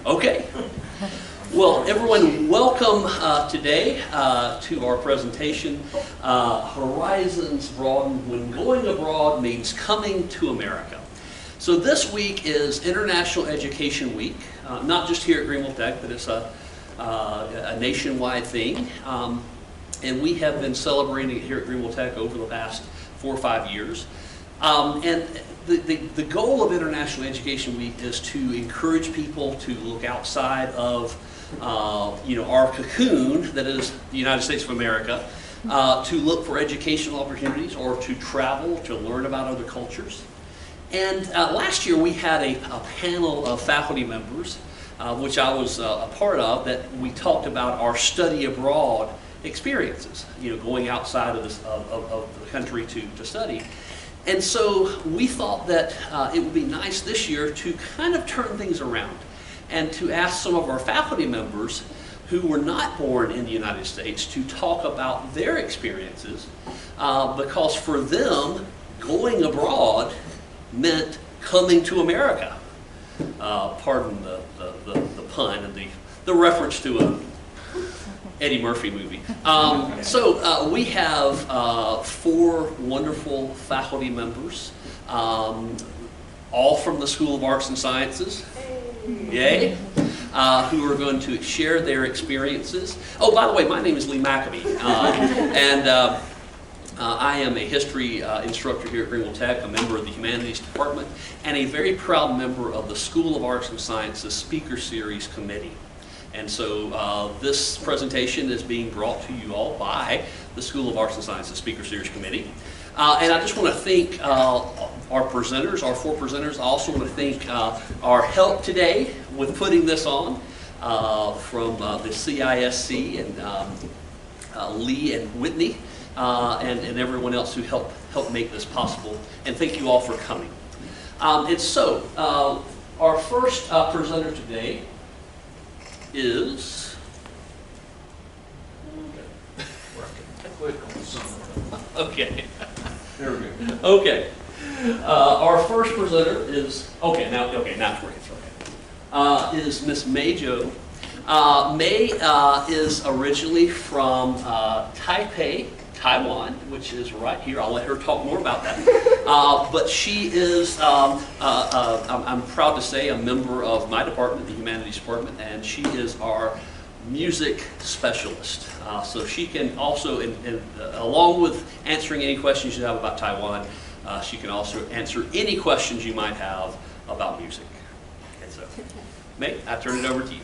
Okay. Well, everyone, welcome today to our presentation, Horizons Broadened, when going abroad means coming to America. So this week is International Education Week, not just here at Greenville Tech, but it's a nationwide thing. And we have been celebrating it here at Greenville Tech over the past 4 or 5 years. And the goal of International Education Week is to encourage people to look outside of our cocoon, that is the United States of America, to look for educational opportunities or to travel, to learn about other cultures. And last year we had a panel of faculty members, which I was a part of, that we talked about our study abroad experiences, going outside of the country to study. And so we thought that it would be nice this year to kind of turn things around and to ask some of our faculty members who were not born in the United States to talk about their experiences, because for them, going abroad meant coming to America. Pardon the pun and the reference to a Eddie Murphy movie. So we have 4 wonderful faculty members, all from the School of Arts and Sciences. Yay! Who are going to share their experiences. Oh, by the way, my name is Lee McAbee, and I am a history instructor here at Greenville Tech, a member of the Humanities Department, and a very proud member of the School of Arts and Sciences Speaker Series Committee. And so this presentation is being brought to you all by the School of Arts and Sciences Speaker Series Committee. And I just want to thank our presenters, our 4 presenters. I also want to thank our help today with putting this on from the CISC and Lee and Whitney and everyone else who helped make this possible. And thank you all for coming. And so our first presenter today is okay. There we go. Okay. Our first presenter is now it's working. Okay. Is Miss May Jo. May is originally from Taipei, Taiwan, which is right here. I'll let her talk more about that. But she is, I'm proud to say, a member of my department, the Humanities Department, and she is our music specialist. So she can also, along with answering any questions you have about Taiwan, she can also answer any questions you might have about music. And so, May, I turn it over to you.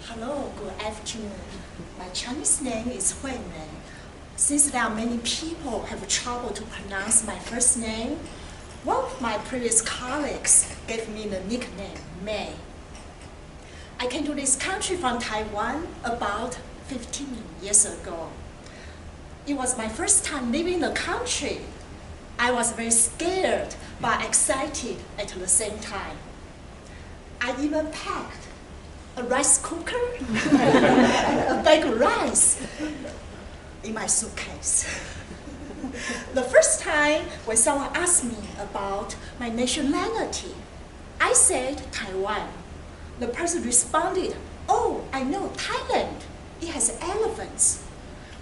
Hello, good afternoon. My Chinese name is Hui Mei. Since there are many people have trouble to pronounce my first name, one of my previous colleagues gave me the nickname May. I came to this country from Taiwan about 15 years ago. It was my first time leaving the country. I was very scared but excited at the same time. I even packed a rice cooker and a bag of rice in my suitcase. The first time when someone asked me about my nationality, I said Taiwan. The person responded, "Oh, I know Thailand. It has elephants."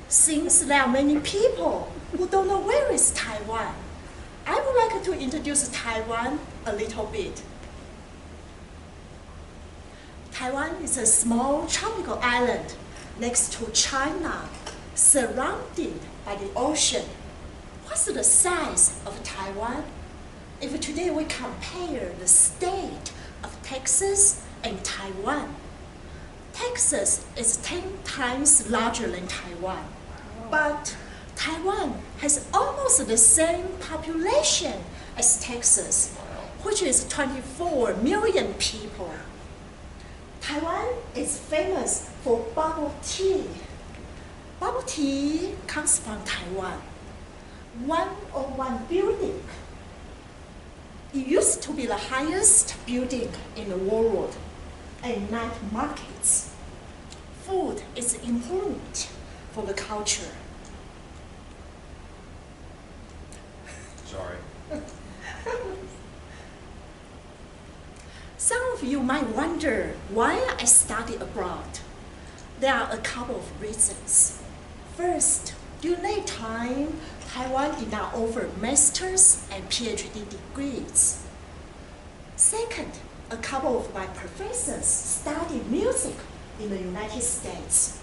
Since there are many people who don't know where is Taiwan, I would like to introduce Taiwan a little bit. Taiwan is a small tropical island next to China, surrounded by the ocean. What's the size of Taiwan? If today we compare the state of Texas and Taiwan, Texas is 10 times larger than Taiwan, but Taiwan has almost the same population as Texas, which is 24 million people. Taiwan is famous for bubble tea. Bubble tea comes from Taiwan. 101 building. It used to be the highest building in the world, and night markets. Food is important for the culture. of you might wonder why I studied abroad. There are a couple of reasons. First, during that time, Taiwan did not offer master's and PhD degrees. Second, a couple of my professors studied music in the United States,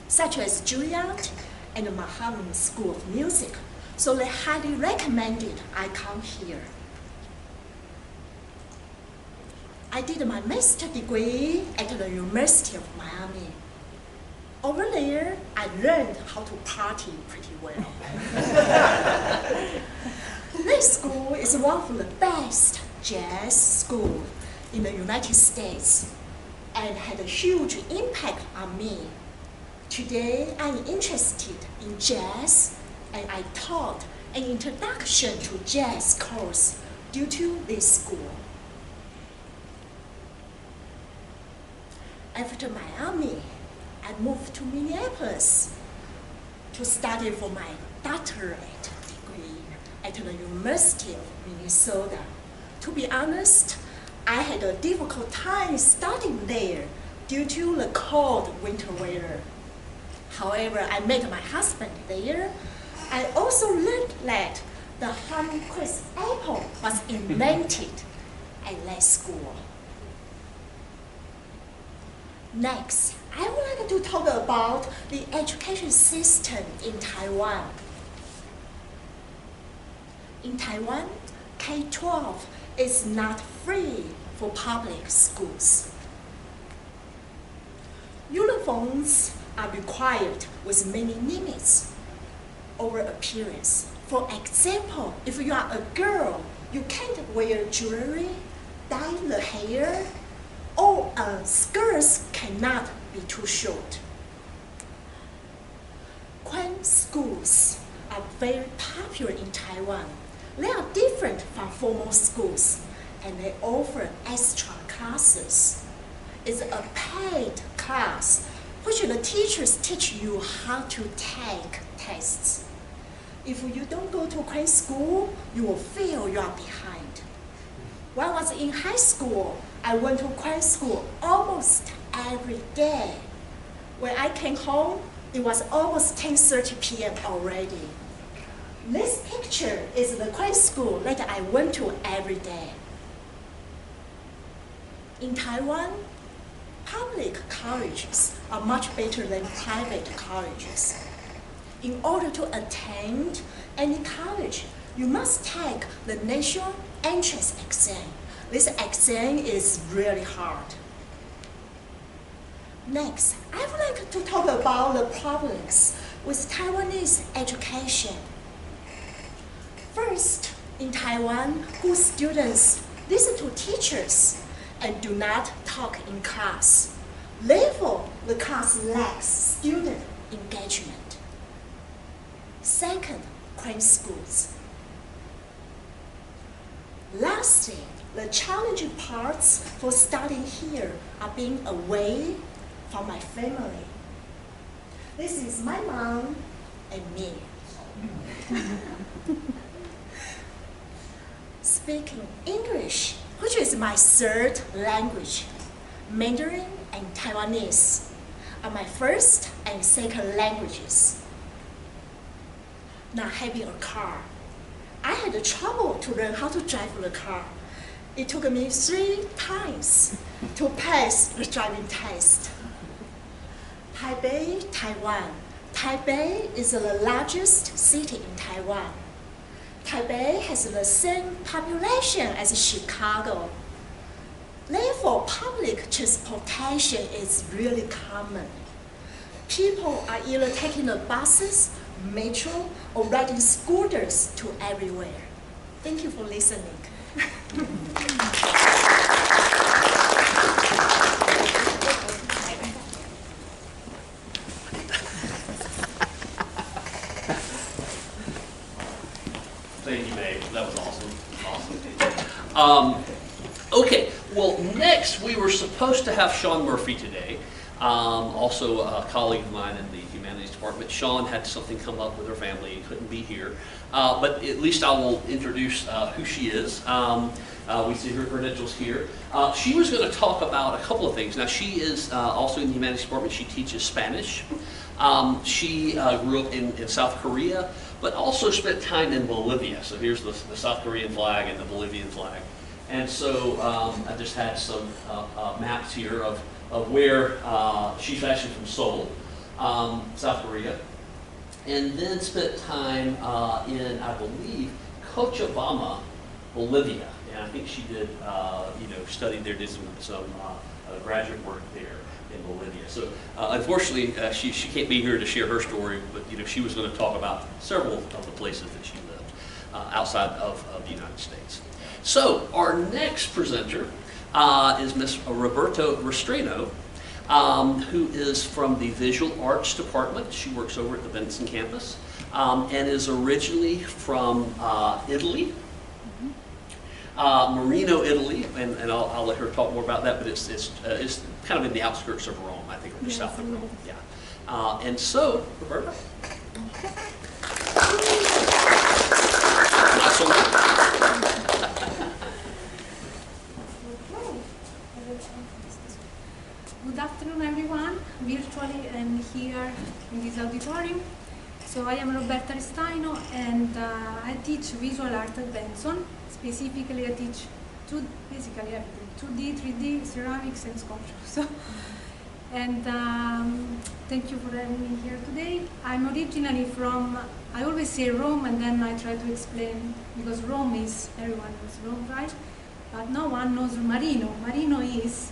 such as Juilliard and the Manhattan School of Music, so they highly recommended I come here. I did my master's degree at the University of Miami. Over there, I learned how to party pretty well. This school is one of the best jazz schools in the United States and had a huge impact on me. Today, I'm interested in jazz, and I taught an introduction to jazz course due to this school. After Miami, I moved to Minneapolis to study for my doctorate degree at the University of Minnesota. To be honest, I had a difficult time studying there due to the cold winter weather. However, I met my husband there. I also learned that the Honeycrisp apple was invented at that school. Next, I would like to talk about the education system in Taiwan. In Taiwan, K-12 is not free for public schools. Uniforms are required with many limits over appearance. For example, if you are a girl, you can't wear jewelry, dye the hair, or skirts cannot be too short. Kwan schools are very popular in Taiwan. They are different from formal schools, and they offer extra classes. It's a paid class, which the teachers teach you how to take tests. If you don't go to Kwan school, you will feel you are behind. When I was in high school, I went to Kwan school almost every day. When I came home, it was almost 10:30 p.m. already. This picture is the Kwan school that I went to every day. In Taiwan, public colleges are much better than private colleges. In order to attend any college, you must take the national entrance exam. This exam is really hard. Next, I would like to talk about the problems with Taiwanese education. First, in Taiwan, good students listen to teachers and do not talk in class. Therefore, the class lacks student engagement. Second, Kwan schools. Lastly, the challenging parts for studying here are being away from my family. This is my mom and me. Speaking English, which is my third language, Mandarin and Taiwanese are my first and second languages. Not having a car, I had trouble to learn how to drive the car. It took me 3 times to pass the driving test. Taipei, Taiwan. Taipei is the largest city in Taiwan. Taipei has the same population as Chicago. Therefore, public transportation is really common. People are either taking the buses, metro, or riding scooters to everywhere. Thank you for listening. Thank you, Meg. That was awesome. Awesome. Okay, well, next we were supposed to have Sean Murphy today, also a colleague of mine in the Humanities Department. Sean had something come up with her family and couldn't be here. But at least I will introduce who she is. We see her credentials here. She was going to talk about a couple of things. Now, she is also in the Humanities Department. She teaches Spanish. She grew up in South Korea, but also spent time in Bolivia. So here's the South Korean flag and the Bolivian flag. And so I just had some maps here of where she's actually from Seoul, South Korea, and then spent time in, I believe, Cochabamba, Bolivia. And I think she did, studied there, did some graduate work there in Bolivia. So unfortunately, she can't be here to share her story, but she was going to talk about several of the places that she lived outside of the United States. So our next presenter is Miss Roberto Restreno, who is from the Visual Arts Department. She works over at the Benson campus and is originally from Italy. Marino, Italy, and I'll let her talk more about that, but it's kind of in the outskirts of Rome, I think, or just south of Rome. Yeah. And so, Roberta. Not so much. Good afternoon, everyone, virtually and here in this auditorium. So I am Roberta Restaino, and I teach visual art at Benson. Specifically, I teach basically everything, 2D, 3D, ceramics, and sculpture. So, and thank you for having me here today. I'm originally from, I always say Rome, and then I try to explain, because Rome is, everyone knows Rome, right? But no one knows Marino. Marino is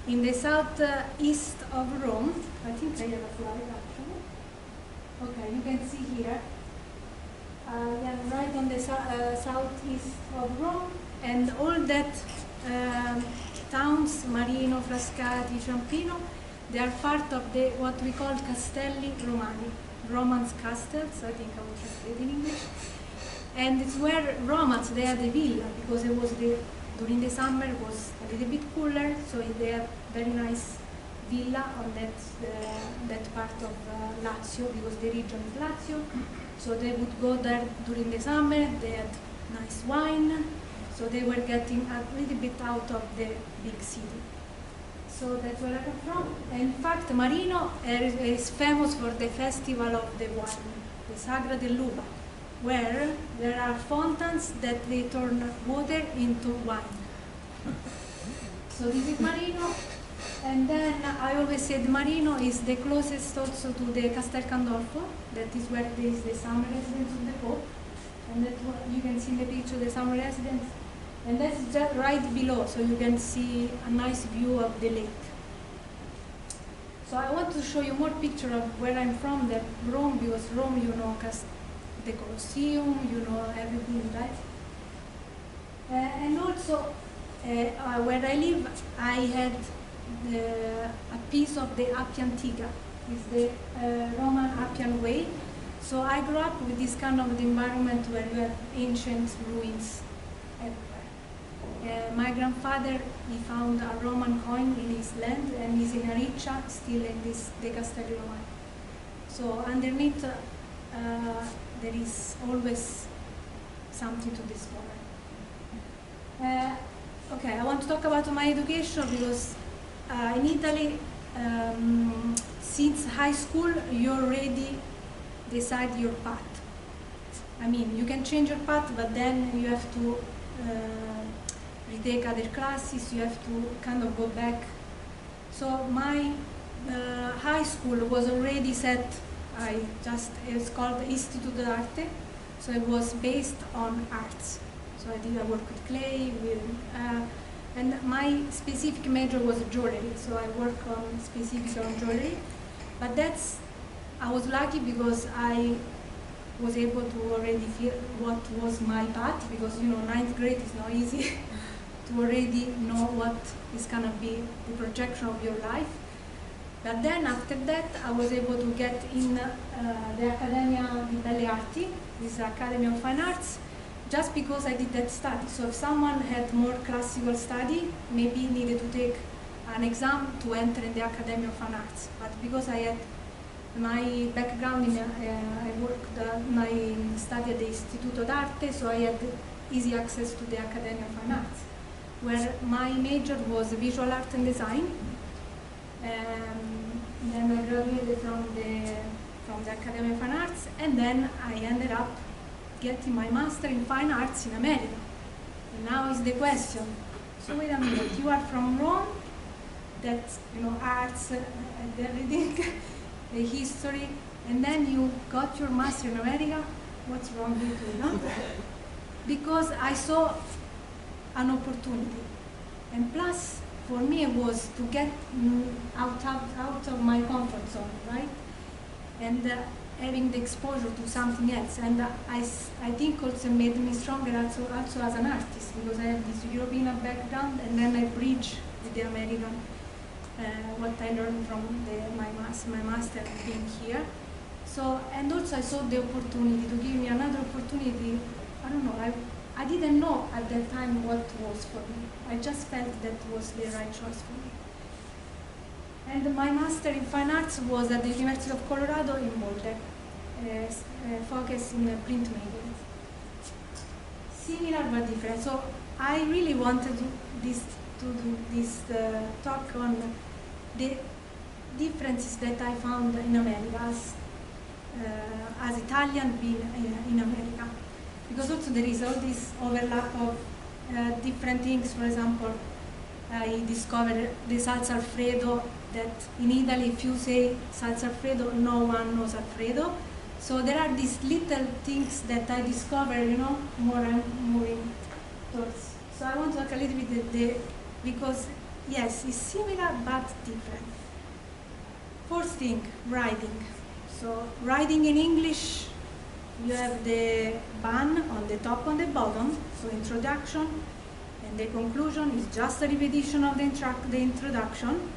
in the southeast of Rome. I think I have a slide actually. Okay, you can see here. Yeah, right on the southeast of Rome, and all that towns, Marino, Frascati, Ciampino, they are part of the what we call Castelli Romani, Romans castles. I think I will translate in English. And it's where Romans, they had a villa, because it was during the summer it was a little bit cooler, so they have very nice villa on that part of Lazio, because the region is Lazio. So they would go there during the summer, they had nice wine, so they were getting a little bit out of the big city. So that's where I come from. In fact, Marino is famous for the festival of the wine, the Sagra dell'Uva, where there are fountains that they turn water into wine. So this is Marino. And then I always said Marino is the closest also to the Castel Gandolfo. That is where there is the summer residence of the Pope. And that you can see in the picture the summer residence. And that's just right below, so you can see a nice view of the lake. So I want to show you more picture of where I'm from, that Rome, because Rome, you know, the Colosseum, you know everything, right? And also, where I live, I had a piece of the Appia Antica, it's the Roman Appian Way. So I grew up with this kind of environment where you have ancient ruins everywhere. My grandfather, he found a Roman coin in his land, and he's in a riccia, still in the Castelli Romani. So underneath, there is always something to discover. Okay, I want to talk about my education, because in Italy, since high school, you already decide your path. I mean, you can change your path, but then you have to retake other classes, you have to kind of go back. So my high school was already set, it's called Istituto d'Arte, so it was based on arts. So I work with clay, and my specific major was jewelry, so I work specifically on jewelry. But I was lucky because I was able to already feel what was my path, because 9th grade is not easy to already know what is going to be the projection of your life. But then after that, I was able to get in the Accademia di Belle Arti, this Academy of Fine Arts, just because I did that study. So if someone had more classical study, maybe needed to take an exam to enter in the Academy of Fine Arts. But because I had My background in I worked my study at the Istituto d'Arte, so I had easy access to the Academy of Fine Arts, where my major was visual art and design. Then I graduated from the Academy of Fine Arts, and then I ended up getting my master in fine arts in America. And now is the question. So wait a minute, you are from Rome, that's, you know, arts and everything, the history, and then you got your master in America. What's wrong with you, no? Because I saw an opportunity, and plus for me it was to get out of my comfort zone, right? And having the exposure to something else, and I think also made me stronger also as an artist, because I have this European background, and then I bridge with the American, what I learned from my master being here. So, and also I saw the opportunity to give me another opportunity. I don't know, I didn't know at that time what was for me. I just felt that was the right choice for me. And my master in fine arts was at the University of Colorado in Boulder, focused in printmaking. Similar but different. So I really wanted to do this talk on the differences that I found in America as Italian being in America. Because also there is all this overlap of different things. For example, I discovered the salsa Alfredo, that in Italy if you say salsa Alfredo, no one knows Alfredo. So there are these little things that I discovered, you know, more and moving towards. So I want to talk a little bit because yes, it's similar but different. First thing, writing. So writing in English, you have the bun on the top and the bottom, so introduction, and the conclusion is just a repetition of the introduction,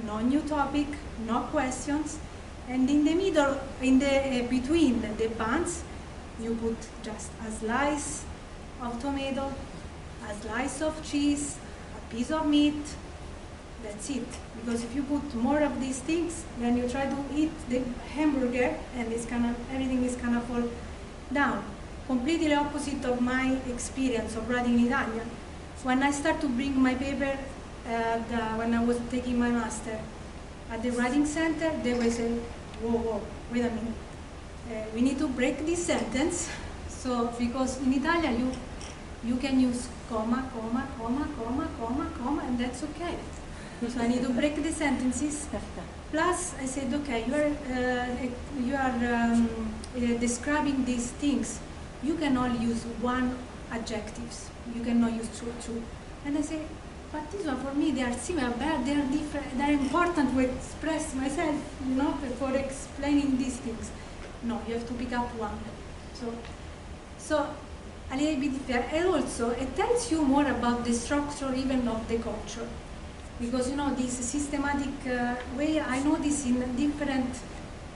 no new topic, no questions, and in the middle, between the buns, you put just a slice of tomato, a slice of cheese, a piece of meat. That's it. Because if you put more of these things, then you try to eat the hamburger, and everything is gonna fall down. Completely opposite of my experience of writing in Italian. When I start to bring my paper, when I was taking my master at the writing center, they were saying, whoa, wait a minute. We need to break this sentence. So, because in Italian you can use comma, comma, comma, comma, comma, comma, and that's okay. So I need to break the sentences. Plus, I said, okay, you are describing these things. You can only use one adjectives. You cannot use two. And I say, but these are for me. They are similar, but they are different. They are important to express myself, you know, for explaining these things. No, you have to pick up one. So a little bit different. And also, it tells you more about the structure even of the culture. Because, you know, this systematic way, I know this in different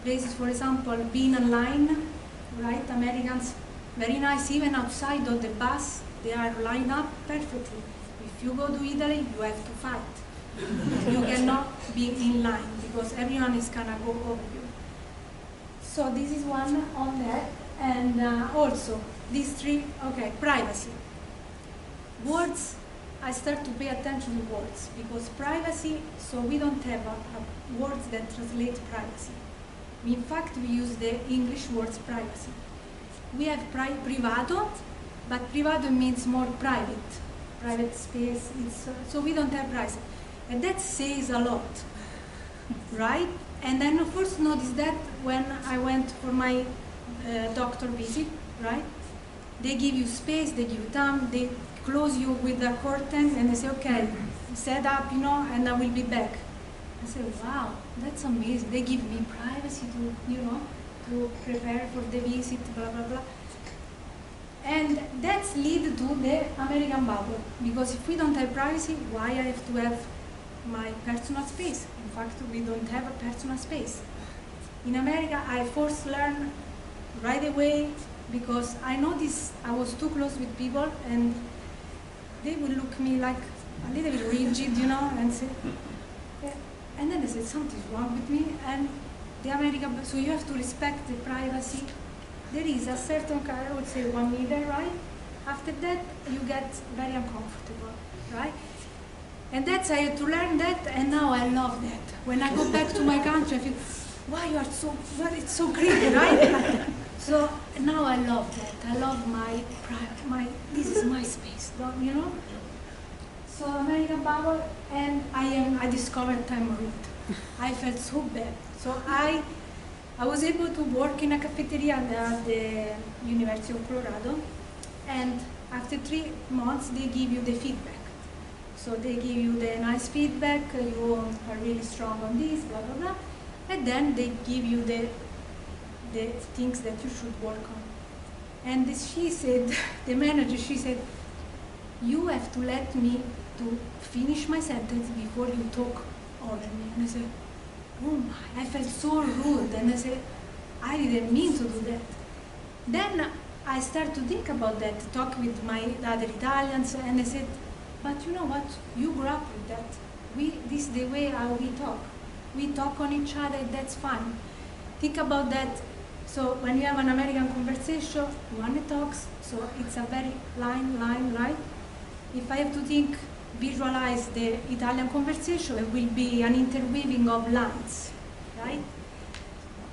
places. For example, being online, right? Americans, very nice, even outside of the bus, they are lined up perfectly. If you go to Italy, you have to fight. You cannot be in line because everyone is gonna go over you. So this is one on that. And also, these three, okay, privacy. Words. I start to pay attention to words because privacy, so we don't have words that translate privacy. In fact, we use the English words privacy. We have privato, but privato means more private space, so we don't have privacy. And that says a lot, right? And then of course notice that when I went for my doctor visit, right? They give you space, they give you time, they close you with the curtain, and they say, okay, set up, you know, and I will be back. I say, wow, that's amazing. They give me privacy to, you know, to prepare for the visit, blah, blah, blah. And that's lead to the American bubble, because if we don't have privacy, why I have to have my personal space? In fact, we don't have a personal space. In America, I first learned right away, because I noticed I was too close with people, and they would look me like a little bit rigid, you know, and say, yeah. And then they said, something's wrong with me, and the American, so you have to respect the privacy. There is a certain kind, I would say 1 meter, right? After that, you get very uncomfortable, right? And that's, I had to learn that, and now I love that. When I go back to my country, I feel, wow, you are so, well, it's so creepy, right? So now I love that. I love this is my space, you know? So American Bubble, and I discovered tamarind. I felt so bad. So I was able to work in a cafeteria at the University of Colorado, and after 3 months, they give you the feedback. So they give you the nice feedback, you are really strong on this, blah, blah, blah. And then they give you the things that you should work on. And she said, the manager, she said, you have to let me to finish my sentence before you talk over me. And I said, oh my, I felt so rude. And I said, I didn't mean to do that. Then I started to think about that, talk with my other Italians, and I said, but you know what, you grew up with that. This is the way how we talk. We talk on each other, that's fine. Think about that. So when you have an American conversation, one talks, so it's a very line, right? If I have to think, visualize the Italian conversation, it will be an interweaving of lines, right?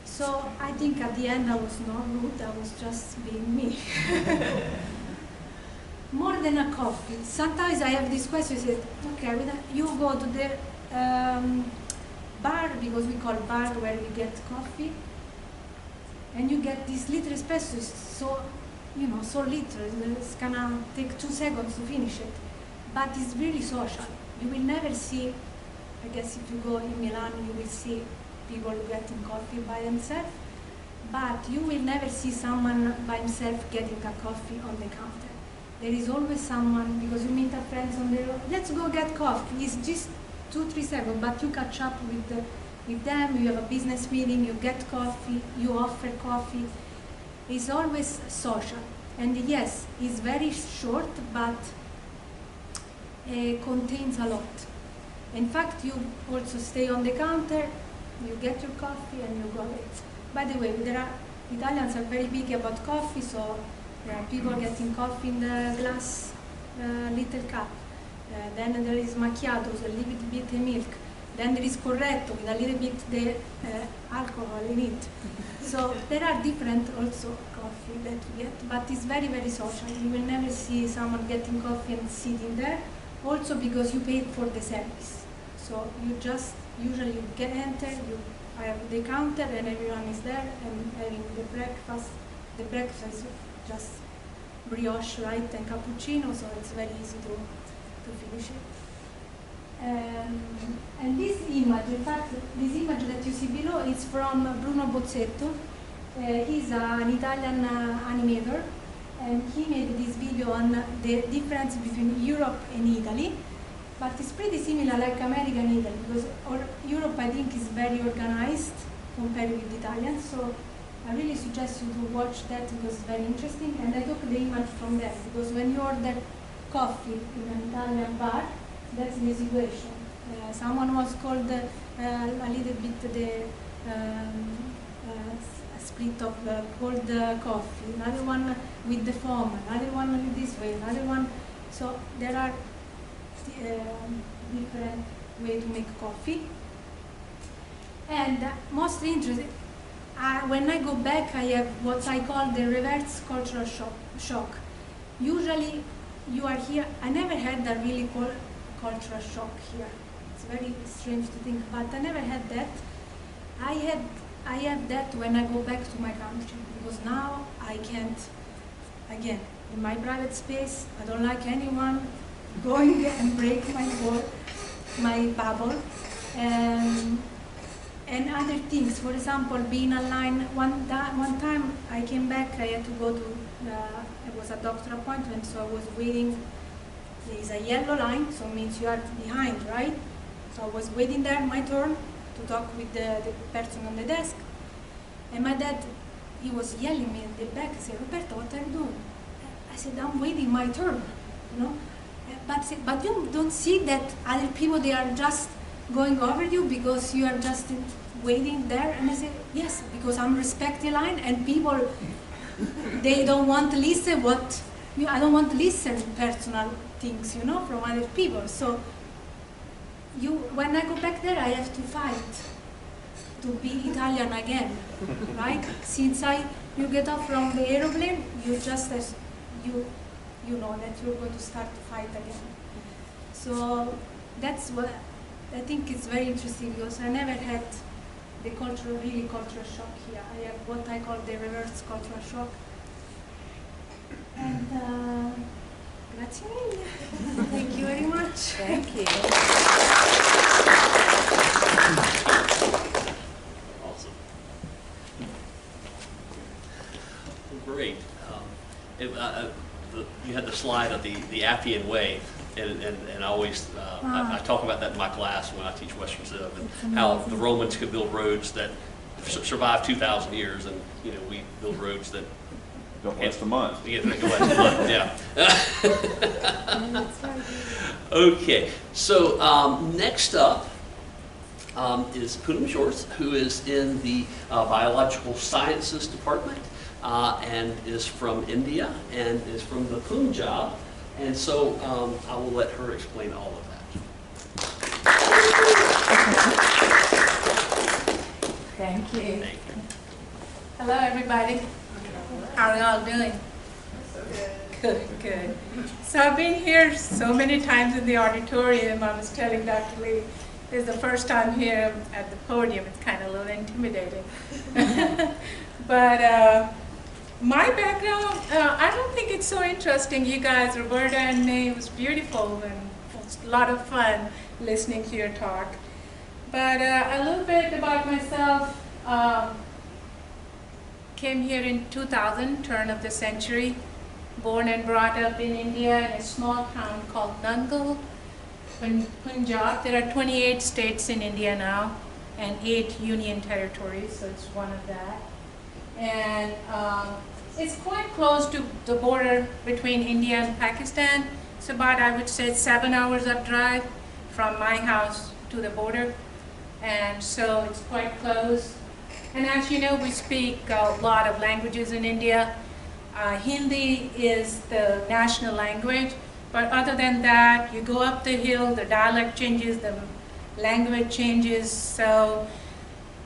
So I think at the end I was not rude, I was just being me. More than a coffee. Sometimes I have this question, I said, okay, you go to the bar, because we call bar where we get coffee, and you get this little espresso, so, you know, so little, it's gonna take 2 seconds to finish it. But it's really social. You will never see, I guess if you go in Milan, you will see people getting coffee by themselves, but you will never see someone by himself getting a coffee on the counter. There is always someone, because you meet a friend on the road, let's go get coffee. It's just 2-3 seconds, but you catch up with them, you have a business meeting, you get coffee, you offer coffee. It's always social. And yes, it's very short, but contains a lot. In fact, you also stay on the counter, you get your coffee and you go it. By the way, Italians are very big about coffee, so there are people getting coffee in the glass little cup. Then there is macchiato, so a little bit of milk. Then there is corretto with a little bit the alcohol in it. So there are different also coffee that we get, but it's very, very social. You will never see someone getting coffee and sitting there. Also because you paid for the service. So you just, usually you enter, you have the counter and everyone is there and having the breakfast. The breakfast is just brioche, right, and cappuccino, so it's very easy to finish it. And this image, in fact, this image that you see below is from Bruno Bozzetto. He's an Italian animator, and he made this video on the difference between Europe and Italy. But it's pretty similar like America and Italy, because Europe, I think, is very organized compared with Italian. So I really suggest you to watch that because it's very interesting. And I took the image from there, because when you order coffee in an Italian bar, that's the situation. Someone was called a little bit the split of cold coffee, another one with the foam, another one this way, another one. So there are different ways to make coffee. And mostly interesting, when I go back, I have what I call the reverse cultural shock. Usually you are here, I never had a really cultural shock here. It's very strange to think, but I never had that. I have that when I go back to my country, because now I can't, again, in my private space, I don't like anyone going and break my bubble. And other things, for example, being online. One time I came back, I had to go to, it was a doctor appointment, so I was waiting. There is a yellow line, so it means you are behind, right? So I was waiting there, my turn, to talk with the person on the desk. And my dad, he was yelling me in the back, he said, Roberto, what are you doing? I said, I'm waiting my turn, you know? But you don't see that other people, they are just going over you because you are just waiting there? And I said, yes, because I'm respecting line, and people, they don't want to listen I don't want to listen personal things, from other people. So when I go back there, I have to fight to be Italian again, right? Since you get off from the aeroplane, you just you know that you're going to start to fight again. So that's what I think is very interesting, because I never had the cultural shock here. I have what I call the reverse cultural shock. And grazie mille. Thank you very much. Thank you. Awesome. Well, great. You had the slide of the Appian Way, and I always I talk about that in my class when I teach Western Civ, and how the Romans could build roads that survive 2,000 years, and we build roads that don't last a month. Yeah, don't last a month. Yeah. Okay. So next up is Poonam Shores, who is in the Biological Sciences Department and is from India and is from the Punjab. And so I will let her explain all of that. Thank you. Thank you. Hello, everybody. How are y'all doing? Good, good. So I've been here so many times in the auditorium. I was telling Dr. Lee, this is the first time here at the podium. It's kind of a little intimidating. But my background, I don't think it's so interesting. You guys, Roberta and me, it was beautiful and it was a lot of fun listening to your talk. But a little bit about myself. Came here in 2000, turn of the century. Born and brought up in India in a small town called Nangal, Punjab. There are 28 states in India now and 8 union territories, so it's one of that. And it's quite close to the border between India and Pakistan. It's about, I would say, 7 hours of drive from my house to the border. And so it's quite close. And as you know, we speak a lot of languages in India. Hindi is the national language, but other than that, you go up the hill, the dialect changes, the language changes. So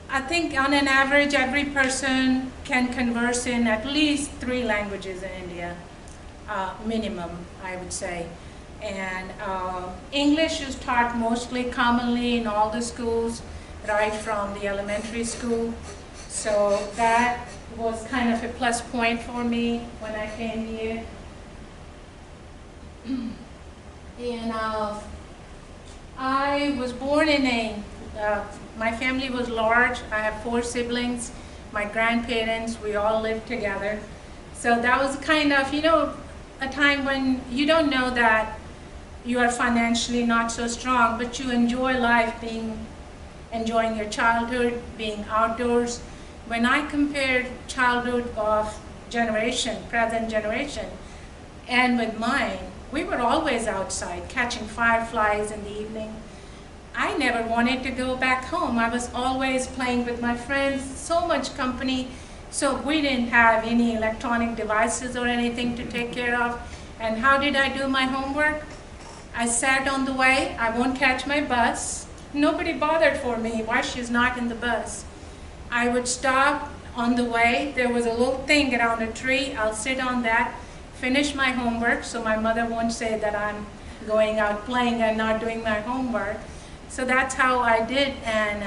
I think on an average, every person can converse in at least 3 languages in India, minimum, I would say. And English is taught mostly commonly in all the schools, right from the elementary school. So that was kind of a plus point for me when I came here. And I was born in my family was large. I have 4 siblings. My grandparents, we all lived together. So that was kind of, a time when you don't know that you are financially not so strong, but you enjoy life, enjoying your childhood, being outdoors. When I compared childhood of present generation, and with mine, we were always outside catching fireflies in the evening. I never wanted to go back home. I was always playing with my friends, so much company. So we didn't have any electronic devices or anything to take care of. And how did I do my homework? I sat on the way. I won't catch my bus. Nobody bothered for me why she's not in the bus. I would stop on the way. There was a little thing around a tree. I'll sit on that, finish my homework so my mother won't say that I'm going out playing and not doing my homework. So that's how I did. And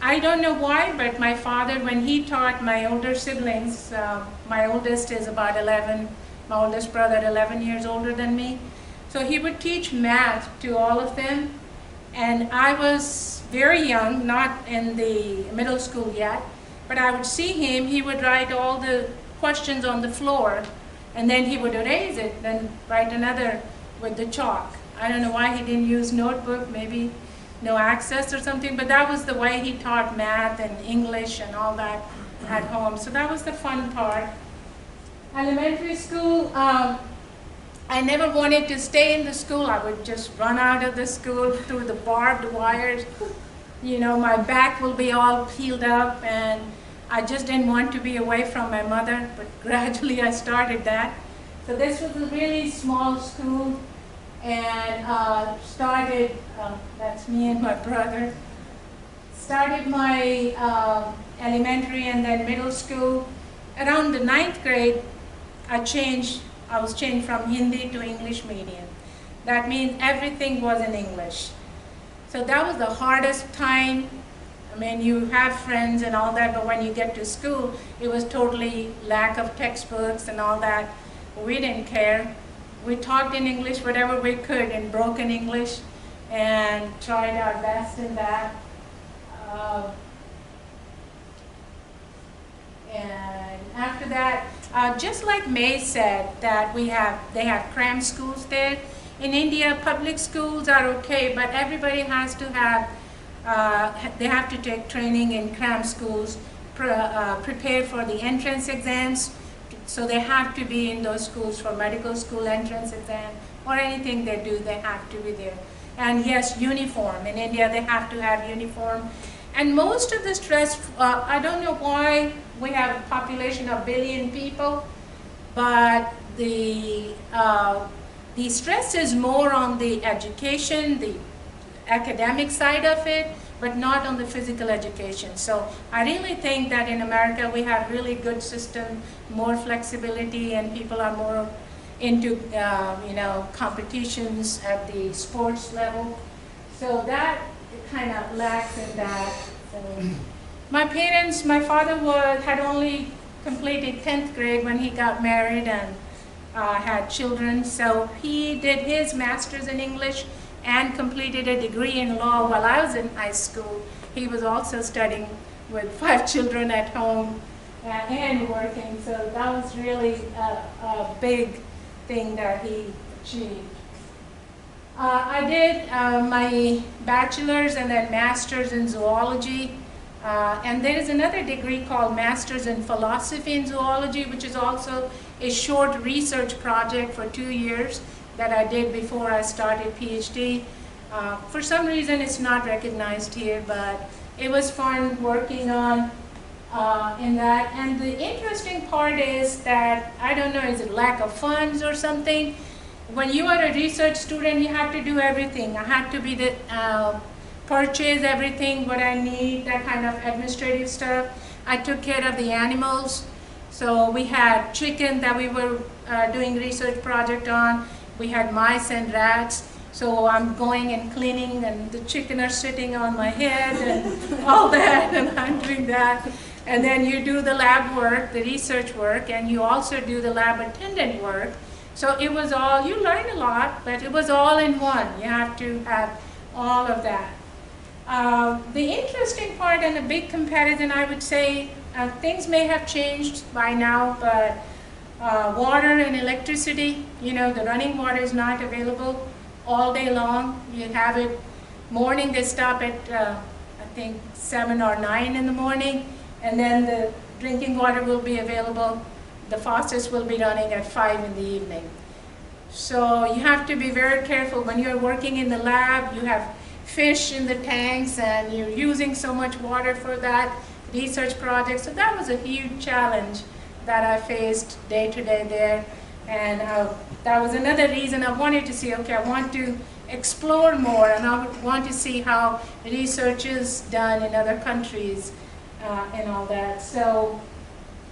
I don't know why, but my father, when he taught my older siblings, my oldest is about 11, my oldest brother 11 years older than me. So he would teach math to all of them. And I was very young, not in the middle school yet, but I would see him, he would write all the questions on the floor, and then he would erase it, then write another with the chalk. I don't know why he didn't use notebook, maybe no access or something, but that was the way he taught math and English and all that at home. So that was the fun part. Elementary school, I never wanted to stay in the school. I would just run out of the school through the barbed wires. my back will be all peeled up, and I just didn't want to be away from my mother, but gradually I started that. So this was a really small school, and started, that's me and my brother, started my elementary and then middle school. Around the 9th grade, I was changed from Hindi to English medium. That means everything was in English. So that was the hardest time. I mean, you have friends and all that, but when you get to school, it was totally lack of textbooks and all that. We didn't care. We talked in English whatever we could in broken English and tried our best in that. And after that, just like May said, that they have cram schools there. In India, public schools are okay, but everybody has to have, they have to take training in cram schools, prepare for the entrance exams. So they have to be in those schools for medical school entrance exam, or anything they do, they have to be there. And yes, uniform. In India, they have to have uniform. And most of the stress, I don't know why we have a population of 1 billion people, but the stress is more on the education, the academic side of it, but not on the physical education. So I really think that in America we have really good system, more flexibility, and people are more into competitions at the sports level. So that kind of lacks in that. So my parents, my father had only completed 10th grade when he got married and had children. So he did his master's in English and completed a degree in law while I was in high school. He was also studying with 5 children at home and working. So that was really a big thing that he achieved. I did my bachelor's and then master's in zoology. And there is another degree called Master's in Philosophy in Zoology, which is also a short research project for 2 years that I did before I started PhD. For some reason it's not recognized here, but it was fun working on in that. And the interesting part is that, I don't know, is it lack of funds or something? When you are a research student, you have to do everything. I had to be the purchase everything, what I need, that kind of administrative stuff. I took care of the animals. So we had chicken that we were doing research project on. We had mice and rats. So I'm going and cleaning, and the chicken are sitting on my head and all that, and I'm doing that. And then you do the lab work, the research work, and you also do the lab attendant work. So it was all, you learn a lot, but it was all in one. You have to have all of that. The interesting part and a big comparison, I would say, things may have changed by now, but water and electricity, the running water is not available all day long. You have it morning, they stop at I think 7 or 9 in the morning, and then the drinking water will be available. The faucets will be running at 5 in the evening. So you have to be very careful when you're working in the lab. You have fish in the tanks and you're using so much water for that research project. So that was a huge challenge that I faced day to day there. And that was another reason I wanted to see, okay, I want to explore more, and I want to see how research is done in other countries and all that. So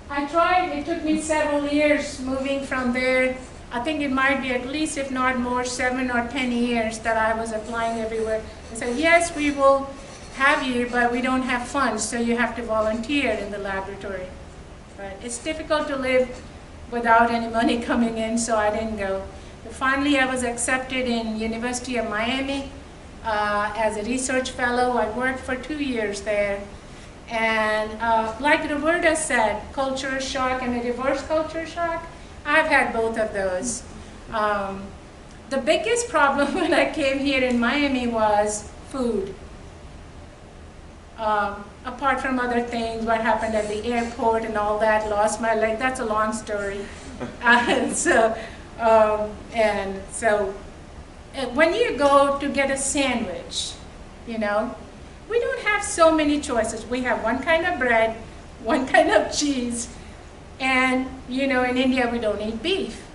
I tried. It took me several years moving from there. I think it might be at least, if not more, 7 or 10 years that I was applying everywhere. They said, yes, we will have you, but we don't have funds, so you have to volunteer in the laboratory. But it's difficult to live without any money coming in, so I didn't go. But finally, I was accepted in University of Miami as a research fellow. I worked for 2 years there. And like Roberta said, culture shock and a reverse culture shock, I've had both of those. The biggest problem when I came here in Miami was food. Apart from other things, what happened at the airport and all that, lost my leg, that's a long story. When you go to get a sandwich, we don't have so many choices. We have one kind of bread, one kind of cheese, and you know, in India we don't eat beef.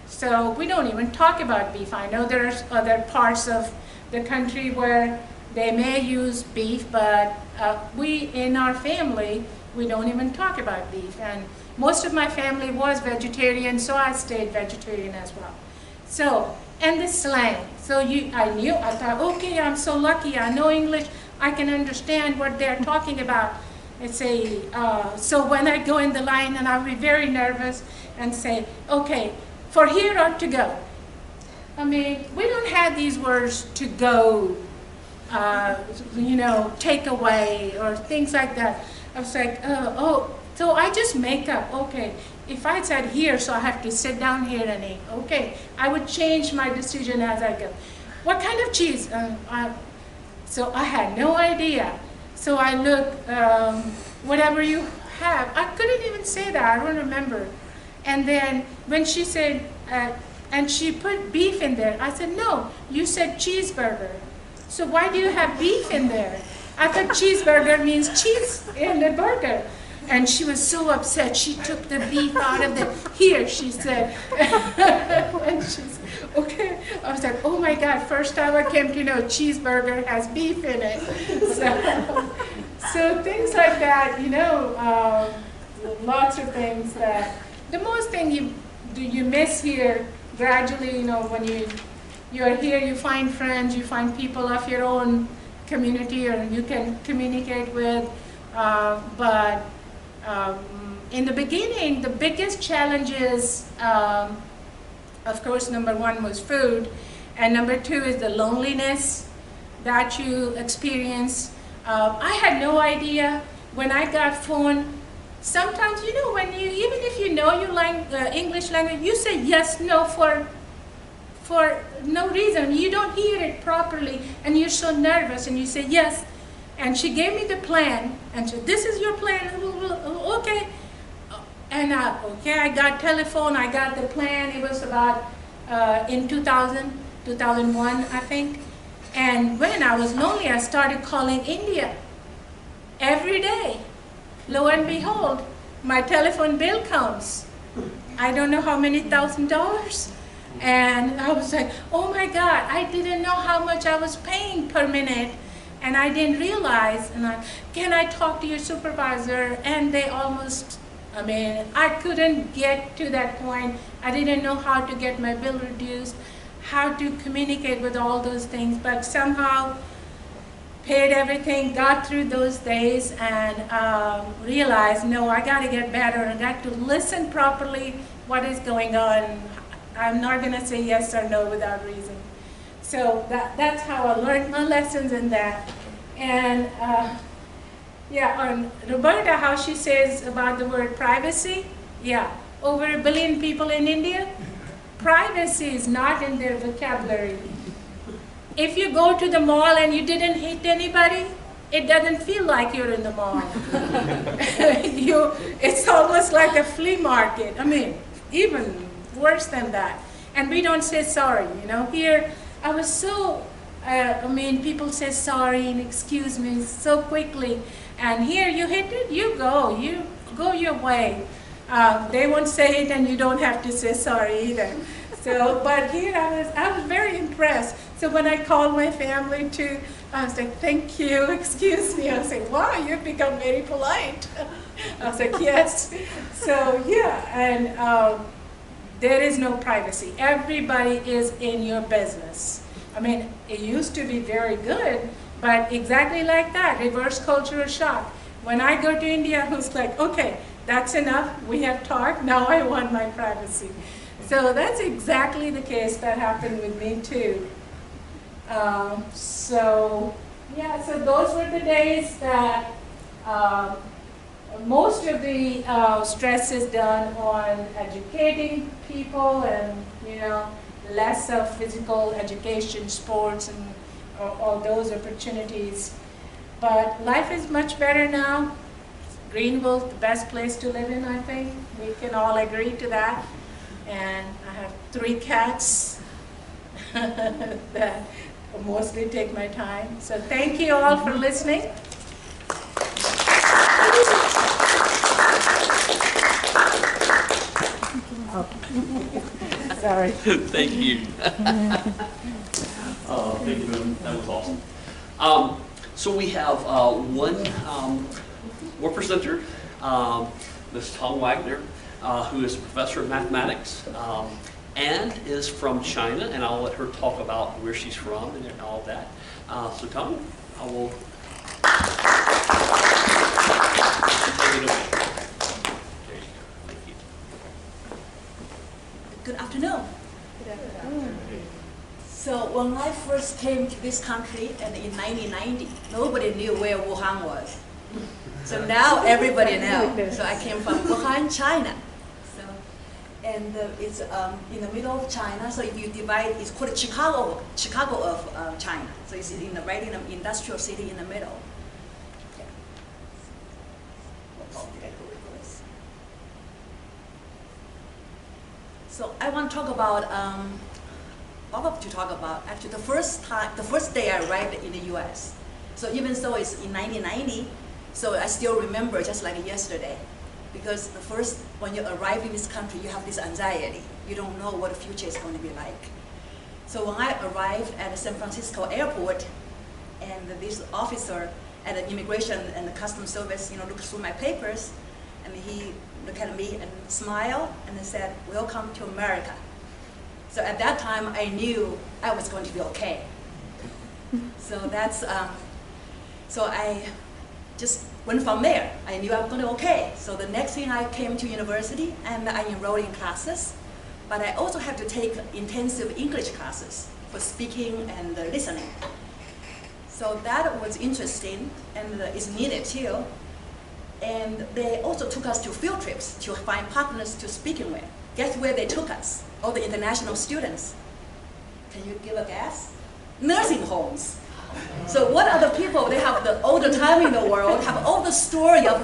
So we don't even talk about beef. I know there's other parts of the country where they may use beef, but we, in our family, we don't even talk about beef. And most of my family was vegetarian, so I stayed vegetarian as well. So, and the slang. So I thought, okay, I'm so lucky, I know English, I can understand what they're talking about. And say, so when I go in the line, and I'll be very nervous and say, okay, for here or to go. I mean, we don't have these words to go, you know, take away or things like that. I was like, so I just make up, okay, if I said here, so I have to sit down here and eat, okay, I would change my decision as I go. What kind of cheese? So I had no idea. So I looked, whatever you have. I couldn't even say that, I don't remember. And then when she said, and she put beef in there, I said, no, you said cheeseburger. So why do you have beef in there? I thought cheeseburger means cheese in the burger. And she was so upset, she took the beef out of the, here, she said. And she said, okay. I was like, oh my God, first time I came to know cheeseburger has beef in it. So things like that, you know, lots of things that, the most thing you miss here gradually, you know, when you're here, you find friends, you find people of your own community or you can communicate with, but in the beginning, the biggest challenges, of course, number one was food, and number two is the loneliness that you experience. I had no idea when I got phone. Sometimes, you know, when you, even if you know your English language, you say yes, no for no reason. You don't hear it properly, and you're so nervous, and you say yes. And she gave me the plan, and said, this is your plan, okay. And okay, I got telephone, I got the plan. It was about in 2001, I think. And when I was lonely, I started calling India every day. Lo and behold, my telephone bill comes. I don't know how many $1,000. And I was like, oh my God, I didn't know how much I was paying per minute. And I didn't realize, and can I talk to your supervisor? And they almost, I mean, I couldn't get to that point. I didn't know how to get my bill reduced, how to communicate with all those things, but somehow paid everything, got through those days, and realized, no, I got to get better. I got to listen properly what is going on. I'm not going to say yes or no without reason. So that's how I learned my lessons in that. And yeah, on Roberta, how she says about the word privacy, yeah, over 1 billion people in India, privacy is not in their vocabulary. If you go to the mall and you didn't hit anybody, it doesn't feel like you're in the mall. It's almost like a flea market. I mean, even worse than that. And we don't say sorry, you know. Here, I was so, I mean, people say sorry and excuse me so quickly. And here, you hit it, you go your way. They won't say it and you don't have to say sorry either. So, but here I was very impressed. So when I called my family too, I was like, thank you, excuse me. I was like, wow, you've become very polite. I was like, yes. So yeah, and there is no privacy. Everybody is in your business. I mean, it used to be very good, but exactly like that, reverse cultural shock. When I go to India, I was like, okay, that's enough, we have talked, now I want my privacy. So that's exactly the case that happened with me too. So yeah, so those were the days that most of the stress is done on educating people and, you know, less of physical education, sports, and all those opportunities. But life is much better now. Greenville, the best place to live in, I think. We can all agree to that. And I have 3 cats that mostly take my time. So thank you all for listening. Sorry. Thank you. Thank you. That was awesome. So we have one more presenter, Ms. Tong Wagner, who is a professor of mathematics and is from China, and I'll let her talk about where she's from and all of that. So Tong, I will take it away. There you go. Thank you. Good afternoon. So when I first came to this country and in 1990, nobody knew where Wuhan was. So now everybody knows. So I came from Wuhan, China. So, and it's in the middle of China. So if you divide, it's called Chicago of China. So it's right in an industrial city in the middle. Yeah. Oh, did I go reverse? So I want to talk about. Actually the first day I arrived in the U.S. So even though it's in 1990, so I still remember just like yesterday, because when you arrive in this country, you have this anxiety. You don't know what the future is going to be like. So when I arrived at the San Francisco airport, and this officer at the immigration and the customs service, looked through my papers, and he looked at me and smiled and said, "Welcome to America." So at that time, I knew I was going to be okay. So that's, so I just went from there. I knew I was going to be okay. So the next thing I came to university and I enrolled in classes, but I also had to take intensive English classes for speaking and listening. So that was interesting and is needed too. And they also took us to field trips to find partners to speaking with. Guess where they took us? All the international students. Can you give a guess? Nursing homes. So what are the people, they have all the time in the world, have all the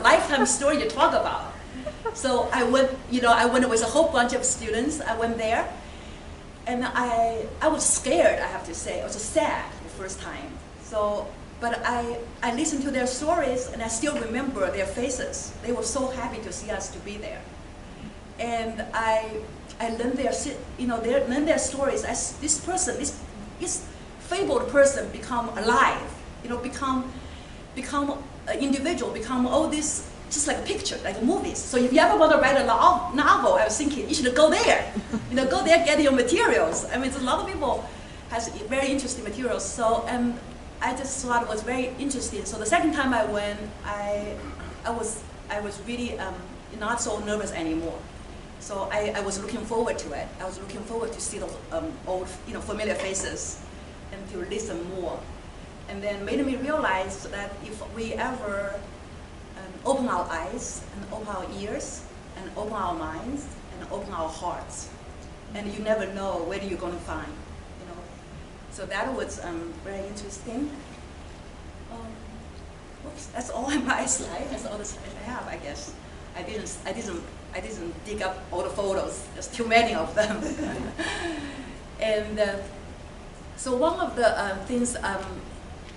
lifetime story to talk about. So I went with a whole bunch of students. I went there, and I was scared, I have to say. I was sad the first time. So, but I listened to their stories, and I still remember their faces. They were so happy to see us to be there. And I learned their stories. As this person, this fabled person, become alive. Become an individual. Become all this, just like a picture, like movies. So if you ever want to write a novel, I was thinking you should go there. Go there, get your materials. I mean, a lot of people has very interesting materials. So I just thought it was very interesting. So the second time I went, I was really not so nervous anymore. So I was looking forward to it. I was looking forward to see those old, familiar faces and to listen more. And then made me realize that if we ever open our eyes and open our ears and open our minds and open our hearts, and you never know where you're going to find, So that was very interesting. Whoops, that's all in my slide. That's all the slides I have, I guess. I didn't dig up all the photos. There's too many of them. And so one of the things,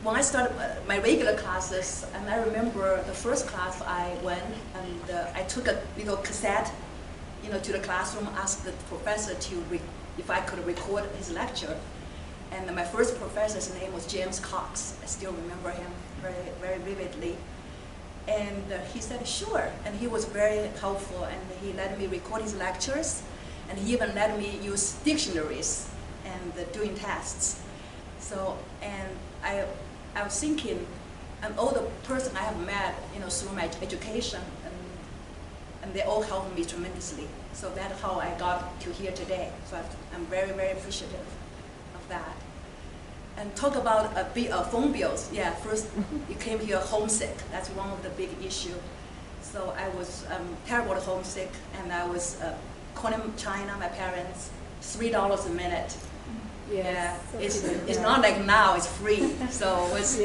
when I started my regular classes, and I remember the first class I went, and I took a little cassette, to the classroom, asked the professor if I could record his lecture. And my first professor's name was James Cox. I still remember him very, very vividly. And he said, sure. And he was very helpful, and he let me record his lectures, and he even let me use dictionaries and doing tests. So, and I was thinking, I'm all the person I have met, through my education, and they all helped me tremendously. So that's how I got to here today. So I'm very, very appreciative of that. And talk about phone bills. Yeah, first you came here homesick. That's one of the big issues. So I was terribly homesick, and I was calling China, my parents, $3 a minute. Yes. Yeah, it's not like now it's free. So it was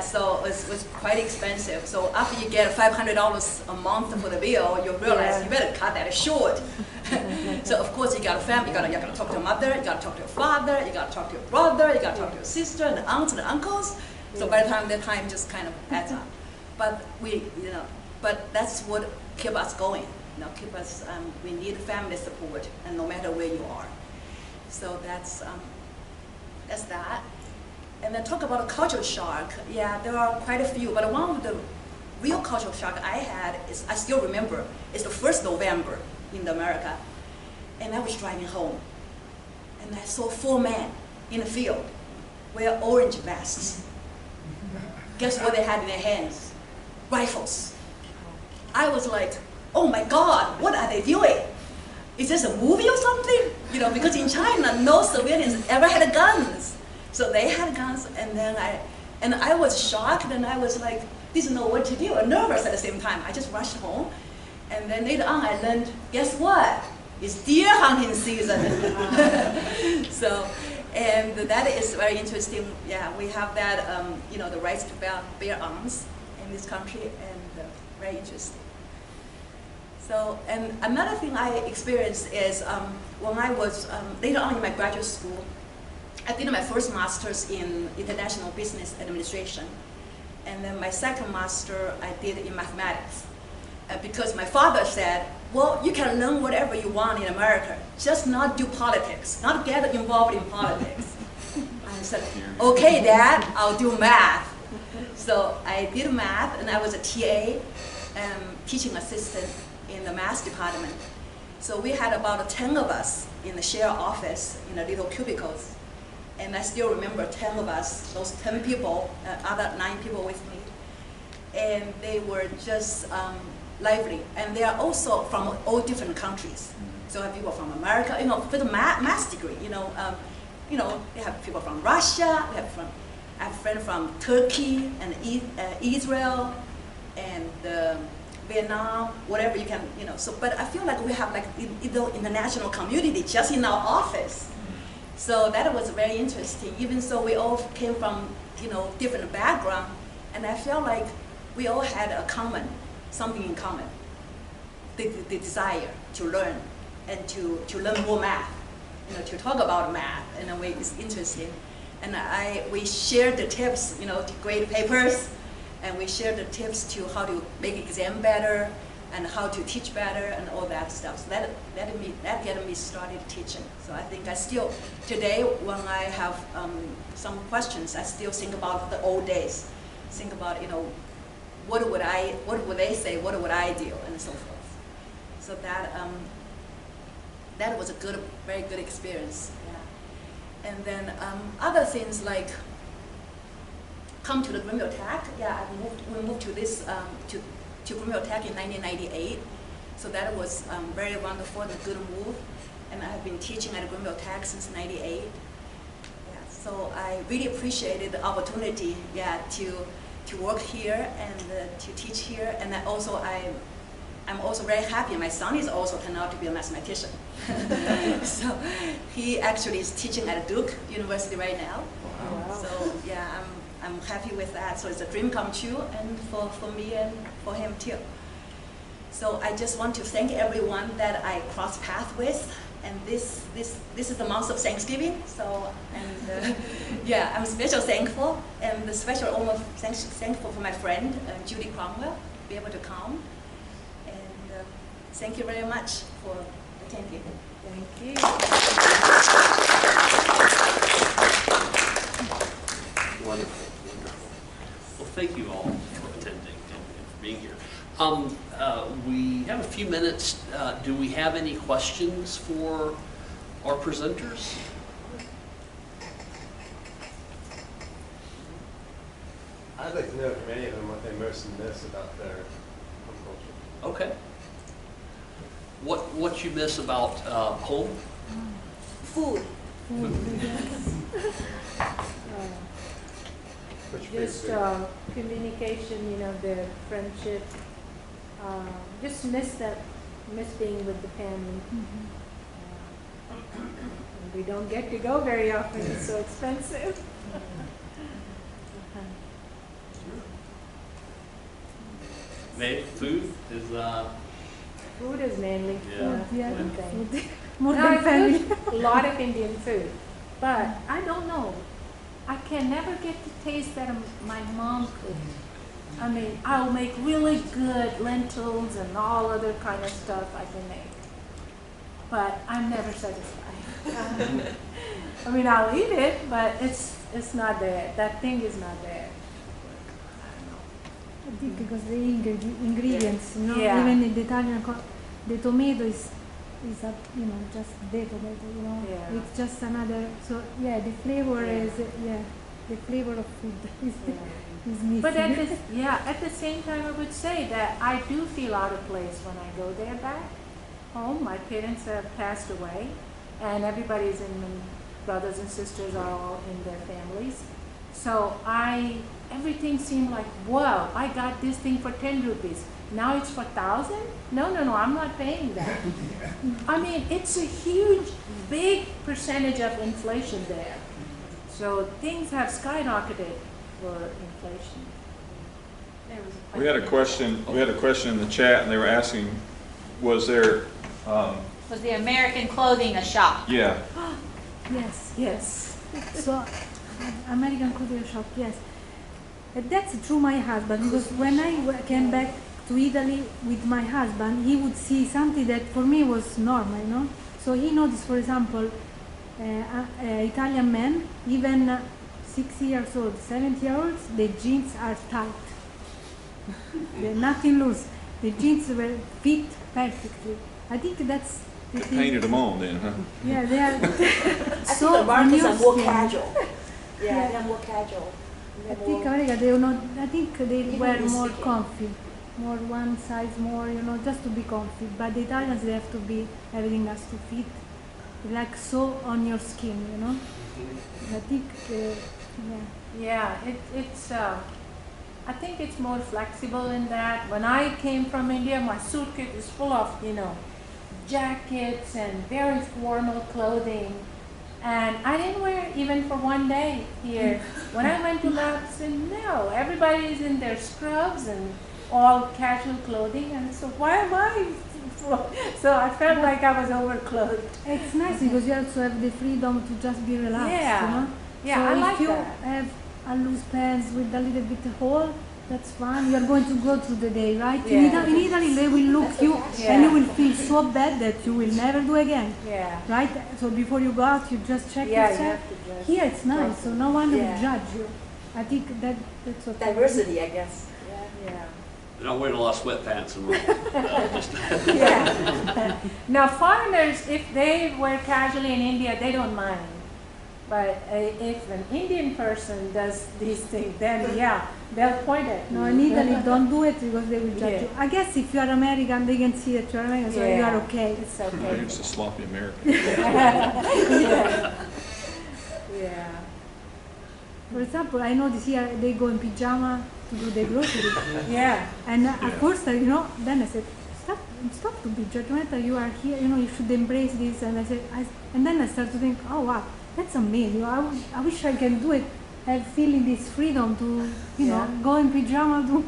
so it was quite expensive. So after you get $500 a month for the bill, you realize you better cut that short. So of course you got a family, you gotta talk to your mother, you gotta talk to your father, you gotta talk to your brother, you gotta talk to your sister and the aunts and the uncles. So by the time just kind of adds up. But but that's what keep us going. Keep us. We need family support, and no matter where you are. So that's that. And then talk about a culture shock. Yeah, there are quite a few, but one of the real cultural shock I had is, I still remember, it's the 1st November in America, and I was driving home, and I saw 4 men in the field wear orange vests. Guess what they had in their hands? Rifles. I was like, oh my God, what are they doing? Is this a movie or something? Because in China, no civilians ever had guns. So they had guns, and then I was shocked, and I was like, didn't know what to do, and nervous at the same time. I just rushed home, and then later on I learned, guess what? It's deer hunting season. So, and that is very interesting. Yeah, we have that, the rights to bear arms in this country, and very interesting. So, and another thing I experienced is when I was, later on in my graduate school, I did my first master's in international business administration. And then my second master I did in mathematics. Because my father said, well, you can learn whatever you want in America, just not do politics, not get involved in politics. I said, okay, Dad, I'll do math. So I did math, and I was a TA, teaching assistant in the math department. So we had about 10 of us in the shared office in the little cubicles. And I still remember 10 of us, those 10 people, other 9 people with me. And they were just lively. And they are also from all different countries. So I have people from America, for the math degree, they have people from Russia, I have a friend from Turkey and Israel and Vietnam, whatever you can, So, but I feel like we have like international community just in our office. So that was very interesting, even so we all came from, different background, and I felt like we all had something in common, the desire to learn and to learn more math, to talk about math in a way is interesting. And we shared the tips, to grade papers, and we shared the tips to how to make exam better, and how to teach better, and all that stuff. So that got me started teaching. So I think I still, today, when I have some questions, I still think about the old days. Think about, what would they say, what would I do, and so forth. So that was a very good experience. Yeah. And then other things like come to the Greenville Tech. Yeah, we moved to this to Greenville Tech in 1998. So that was very wonderful and a good move. And I have been teaching at Greenville Tech since '98. Yeah, so I really appreciated the opportunity, to work here and to teach here. And I'm also very happy. My son is also turned out to be a mathematician. So he actually is teaching at Duke University right now. Wow. So yeah, I'm happy with that. So it's a dream come true, and for me and for him too. So I just want to thank everyone that I crossed paths with. And this is the month of Thanksgiving. So yeah, I'm especially thankful, and almost thankful for my friend Judy Cromwell to be able to come. And thank you very much for attending. Thank you. Wonderful, wonderful. Well, thank you all for attending and for being here. We have a few minutes. Do we have any questions for our presenters? I'd like to know from any of them what they most miss about their home culture. Okay. What you miss about home? Food. Just communication, the friendship. Just miss being with the family. And we don't get to go very often. It's so expensive. Maybe food is Food is mainly Yeah. Yeah, one thing. food. More No, than it's family. good. A lot of Indian food, but I don't know. I can never get the taste that my mom cooked. I mean, I'll make really good lentils and all other kind of stuff I can make, but I'm never satisfied. I mean, I'll eat it, but it's not there. That thing is not there. I think because the ingredients, you know, Yeah. even in the Italian, the tomato is a, you know, just the tomato, you know, Yeah. it's just another. So yeah, the flavor Yeah. is the flavor of food is Yeah. is missing. But at the same time, I would say that I do feel out of place when I go there back home. My parents have passed away, and everybody's in, brothers and sisters are all in their families. So everything seemed like, wow, I got this thing for 10 rupees. Now it's for 1,000? No, I'm not paying that. I mean, it's a huge, big percentage of inflation there. So things have skyrocketed for inflation. We had a question in the chat, and they were asking, was there, Was the American clothing a shock? yeah, Yes. Yes. So American culture shock, yes. That's through my husband, because when I came back to Italy with my husband, he would see something that for me was normal, you know. So he noticed, for example, Italian men, even 6 years old, 7-year-olds, the jeans are tight. They're nothing loose. The jeans were fit perfectly. I think that's the they thing. painted them on then, huh? Yeah, they are I so think the Americans are more new skin. casual. Yeah. Yeah, they're more casual. I think America, they will not. I think they Even wear with more skin. comfy, more one size more, you know, just to be comfy. But the Italians, they have to be, everything has to fit, like so on your skin, you know. I think, yeah. Yeah, it's. I think it's more flexible in that. When I came from India, my suitcase is full of, jackets and very formal clothing. And I didn't wear it even for one day here. When I went to Laos, I said, no, everybody is in their scrubs and all casual clothing. And so why am I? So I felt like I was overclothed. It's nice because you also have the freedom to just be relaxed, Yeah. you know. Yeah, so I if like you that. have a loose pants with a little bit hole, that's fine. You're going to go through the day, right? Yeah. In Italy, they will look you and Yeah. you will feel so bad that you will never do again. Yeah. Right? So before you go out, you just check Yeah, you yourself. have to dress Here it's nice, so no one Yeah. will judge you. I think that's okay. Diversity, I guess. Yeah. They're not wearing a lot of sweatpants and just Yeah. Now foreigners, if they wear casually in India, they don't mind. But if an Indian person does these things, then yeah, they'll point at No, you. in Italy, don't do it because they will judge Yeah. you. I guess if you are American, they can see that you are American, so you Yeah. are okay. It's Maybe okay. it's a sloppy American. Yeah. Yeah. For example, I notice here they go in pajama to do their groceries. Yeah. And at first, then I said, stop to be judgmental. You are here, you should embrace this. And and then I started to think, oh wow, that's amazing. I wish I can do it. Have feeling this freedom to, Yeah. go in pajama to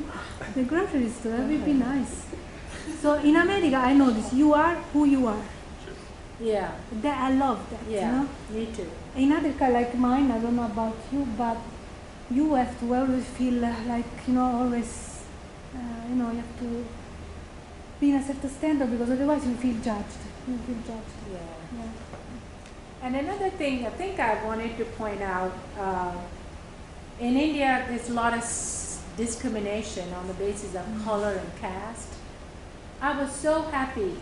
the grocery store. That would be nice. So in America, I notice you are who you are. Yeah. I love that. Yeah. Me too. Another car like mine, I don't know about you, but you have to always feel like, always, you have to be in a certain standard because otherwise you feel judged. You feel judged. Yeah. Yeah. And another thing I think I wanted to point out, in India there's a lot of discrimination on the basis of color and caste. I was so happy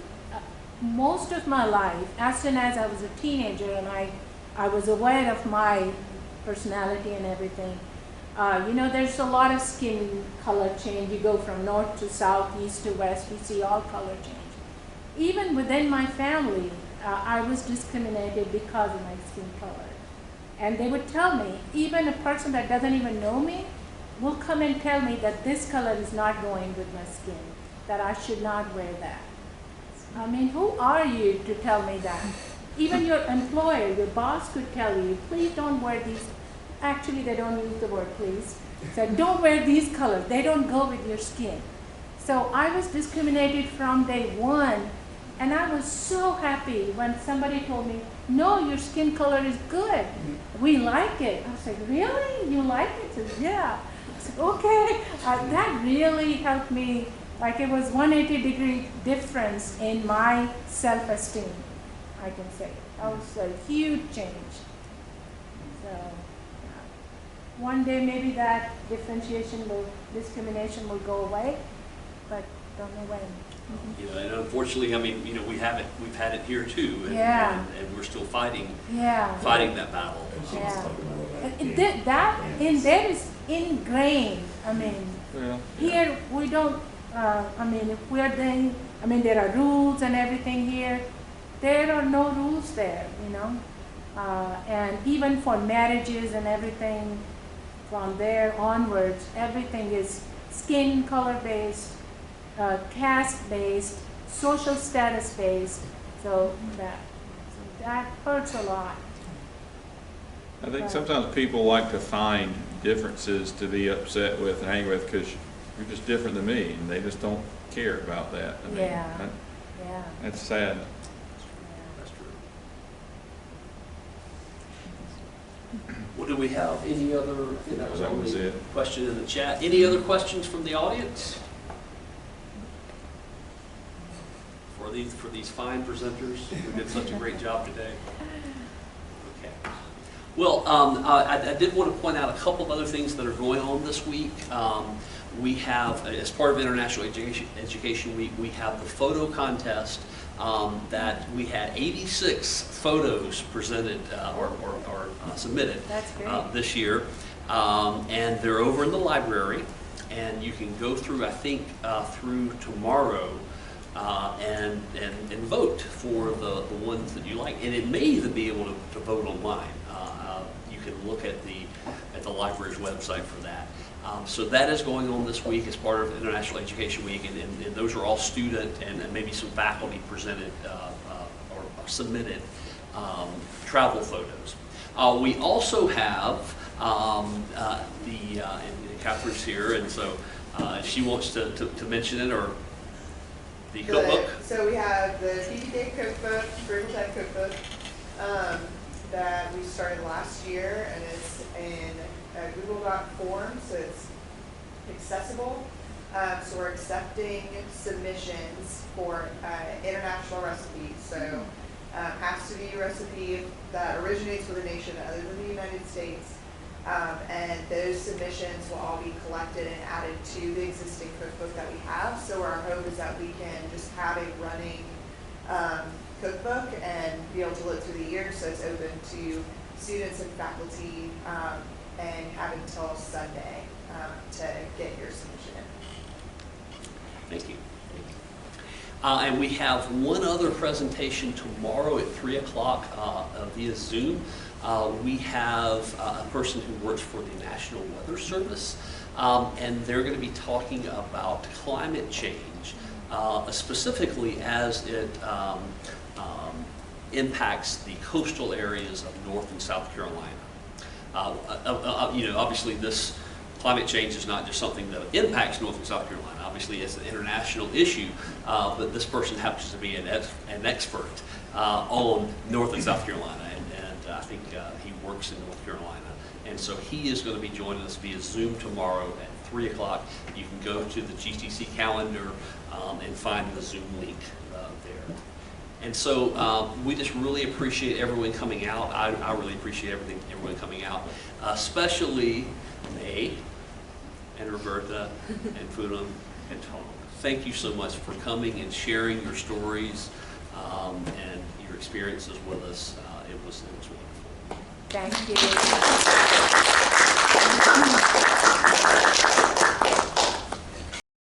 most of my life, as soon as I was a teenager and I was aware of my personality and everything, there's a lot of skin color change. You go from north to south, east to west, you see all color change. Even within my family, I was discriminated because of my skin color. And they would tell me, even a person that doesn't even know me will come and tell me that this color is not going with my skin, that I should not wear that. I mean, who are you to tell me that? Even your employer, your boss could tell you, please don't wear these. Actually, they don't use the word please. So don't wear these colors. They don't go with your skin. So I was discriminated from day one, and I was so happy when somebody told me, no, your skin color is good. We like it. I was like, really? You like it? He said, yeah. I said, okay. That really helped me. Like, it was 180-degree difference in my self-esteem, I can say. That was a huge change. So, yeah. One day maybe that discrimination will go away, but don't know when. You know, and unfortunately, I mean, you know, we've had it here too, and, Yeah. and we're still fighting Yeah. that battle. Yeah. That in there is ingrained. I mean, Well, here we don't. I mean, if we are doing, I mean, there are rules and everything here. There are no rules there, you know. And even for marriages and everything, from there onwards, everything is skin color based, caste based, social status based. So that hurts a lot. I think sometimes people like to find differences to be upset with and angry with because you're just different than me, and they just don't care about that. I mean, Yeah. Yeah. that's sad. That's true. Well, do we have any other? That was it. Question in the chat. Any other questions from the audience? For these fine presenters who did such a great job today. Okay. Well, I did want to point out a couple of other things that are going on this week. We have, as part of International Education Week, we have the photo contest that we had 86 photos presented or submitted this year. And they're over in the library, and you can go through, I think, through tomorrow and vote for the ones that you like. And it may even be able to vote online. You can look at the library's website for that. So that is going on this week as part of International Education Week, and those are all student and maybe some faculty presented or submitted travel photos. We also have and Catherine's here, and so if she wants to mention it, or the cookbook. So we have the PDK cookbook, Greenville Tech cookbook, that we started last year, and it's in a Google Doc form, so it's accessible. So we're accepting submissions for international recipes. So has to be a recipe that originates with a nation other than the United States. And those submissions will all be collected and added to the existing cookbook that we have. So our hope is that we can just have a running cookbook and be able to look through the year. So it's open to students and faculty, and have until Sunday to get your submission in. Thank you. And we have one other presentation tomorrow at 3 o'clock via Zoom. We have a person who works for the National Weather Service, and they're going to be talking about climate change, specifically as it impacts the coastal areas of North and South Carolina. You know, obviously this climate change is not just something that impacts North and South Carolina. Obviously, it's an international issue, but this person happens to be an expert on North and South Carolina, and I think he works in North Carolina. And so he is going to be joining us via Zoom tomorrow at 3 o'clock. You can go to the GTC calendar and find the Zoom link there. And so we just really appreciate everyone coming out. I really appreciate everyone coming out, especially May and Roberta and Poonam and Tom. Thank you so much for coming and sharing your stories and your experiences with us. It was wonderful. Thank you.